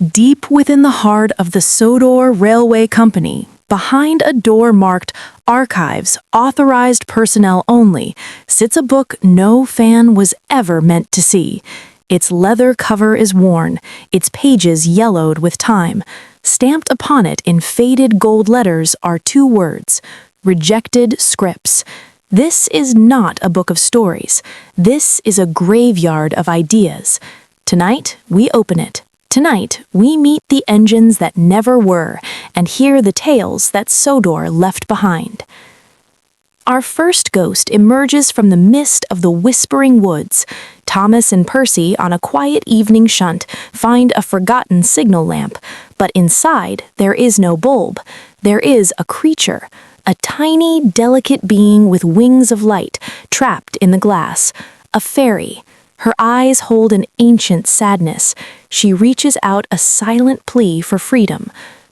Deep within the heart of the Sodor Railway Company, behind a door marked Archives, Authorized Personnel Only, sits a book no fan was ever meant to see. Its leather cover is worn, its pages yellowed with time. Stamped upon it in faded gold letters are two words: Rejected Scripts. This is not a book of stories. This is a graveyard of ideas. Tonight, we open it. Tonight, we meet the engines that never were and hear the tales that Sodor left behind. Our first ghost emerges from the mist of the whispering woods. Thomas and Percy, on a quiet evening shunt, find a forgotten signal lamp, but inside there is no bulb. There is a creature, a tiny, delicate being with wings of light, trapped in the glass, a fairy. Her eyes hold an ancient sadness. She reaches out a silent plea for freedom.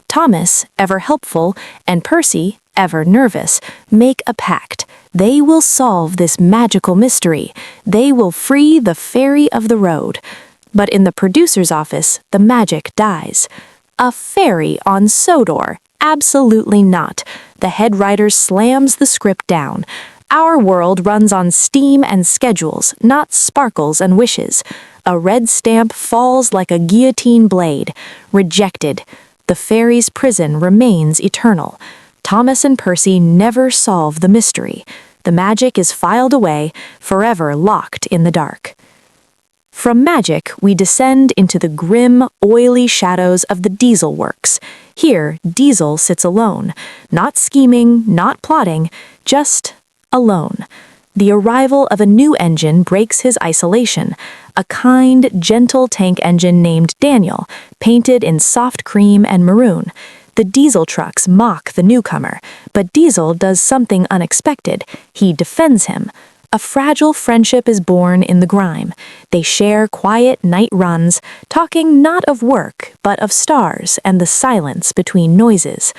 Thomas, ever helpful, and Percy, ever nervous, make a pact. They will solve this magical mystery. They will free the fairy of the road. But in the producer's office, the magic dies. A fairy on Sodor? Absolutely not. The head writer slams the script down. Our world runs on steam and schedules, not sparkles and wishes. A red stamp falls like a guillotine blade. Rejected. The fairy's prison remains eternal. Thomas and Percy never solve the mystery. The magic is filed away, forever locked in the dark. From magic, we descend into the grim, oily shadows of the Diesel Works. Here, Diesel sits alone, not scheming, not plotting, just alone. The arrival of a new engine breaks his isolation, a kind, gentle tank engine named Daniel, painted in soft cream and maroon. The diesel trucks mock the newcomer, but Diesel does something unexpected. He defends him. A fragile friendship is born in the grime. They share quiet night runs, talking not of work, but of stars and the silence between noises.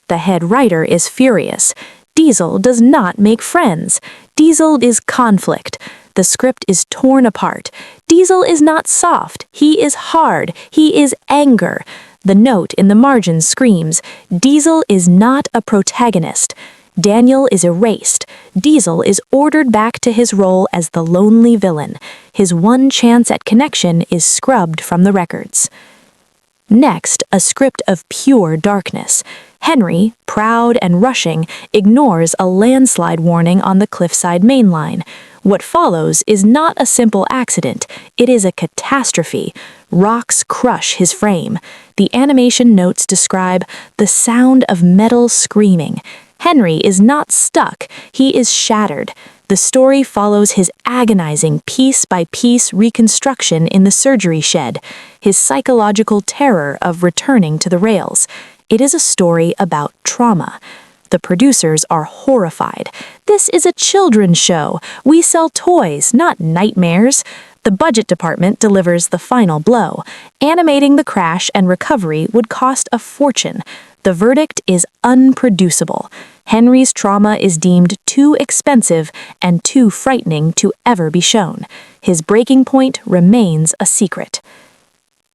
The head writer is furious. Diesel does not make friends. Diesel is conflict. The script is torn apart. Diesel is not soft. He is hard. He is anger. The note in the margin screams, Diesel is not a protagonist. Daniel is erased. Diesel is ordered back to his role as the lonely villain. His one chance at connection is scrubbed from the records. Next, a script of pure darkness. Henry, proud and rushing, ignores a landslide warning on the cliffside main line. What follows is not a simple accident, it is a catastrophe. Rocks crush his frame. The animation notes describe the sound of metal screaming. Henry is not stuck, he is shattered. The story follows his agonizing piece-by-piece reconstruction in the surgery shed, his psychological terror of returning to the rails. It is a story about trauma. The producers are horrified. This is a children's show. We sell toys, not nightmares. The budget department delivers the final blow. Animating the crash and recovery would cost a fortune. The verdict is unproducible. Henry's trauma is deemed too expensive and too frightening to ever be shown. His breaking point remains a secret.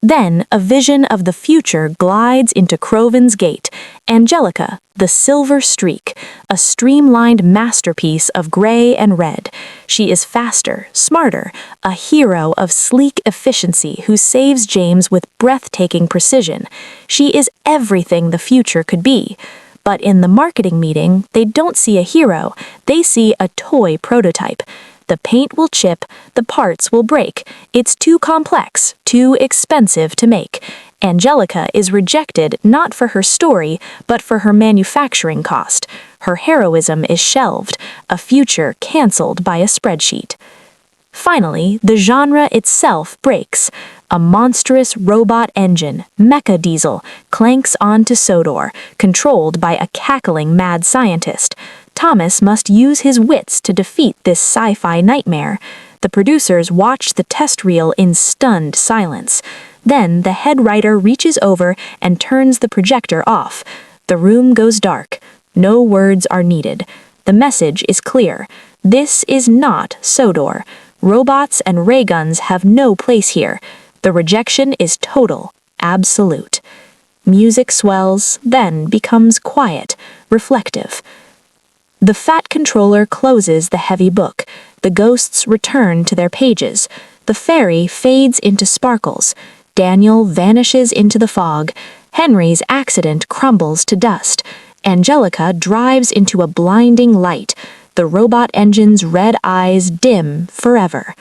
Then a vision of the future glides into Croven's Gate. Angelica, the Silver Streak, a streamlined masterpiece of gray and red. She is faster, smarter, a hero of sleek efficiency who saves James with breathtaking precision. She is everything the future could be. But in the marketing meeting, they don't see a hero, they see a toy prototype. The paint will chip, the parts will break. It's too complex, too expensive to make. Angelica is rejected not for her story, but for her manufacturing cost. Her heroism is shelved, a future canceled by a spreadsheet. Finally, the genre itself breaks. A monstrous robot engine, Mecha Diesel, clanks onto Sodor, controlled by a cackling mad scientist. Thomas must use his wits to defeat this sci-fi nightmare. The producers watch the test reel in stunned silence. Then the head writer reaches over and turns the projector off. The room goes dark. No words are needed. The message is clear. This is not Sodor. Robots and ray guns have no place here. The rejection is total, absolute. Music swells, then becomes quiet, reflective. The fat controller closes the heavy book. The ghosts return to their pages. The fairy fades into sparkles. Daniel vanishes into the fog. Henry's accident crumbles to dust. Angelica drives into a blinding light. The robot engine's red eyes dim forever.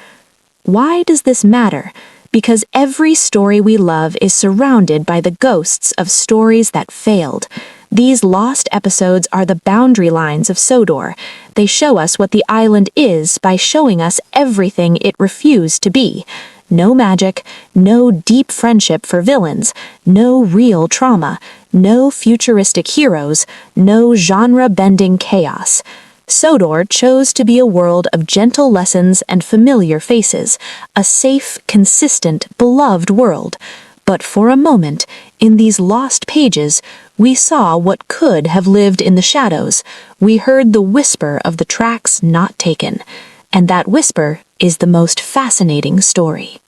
Why does this matter? Because every story we love is surrounded by the ghosts of stories that failed. These lost episodes are the boundary lines of Sodor. They show us what the island is by showing us everything it refused to be. No magic, no deep friendship for villains, no real trauma, no futuristic heroes, no genre-bending chaos. Sodor chose to be a world of gentle lessons and familiar faces, a safe, consistent, beloved world. But for a moment, in these lost pages, we saw what could have lived in the shadows. We heard the whisper of the tracks not taken. And that whisper is the most fascinating story.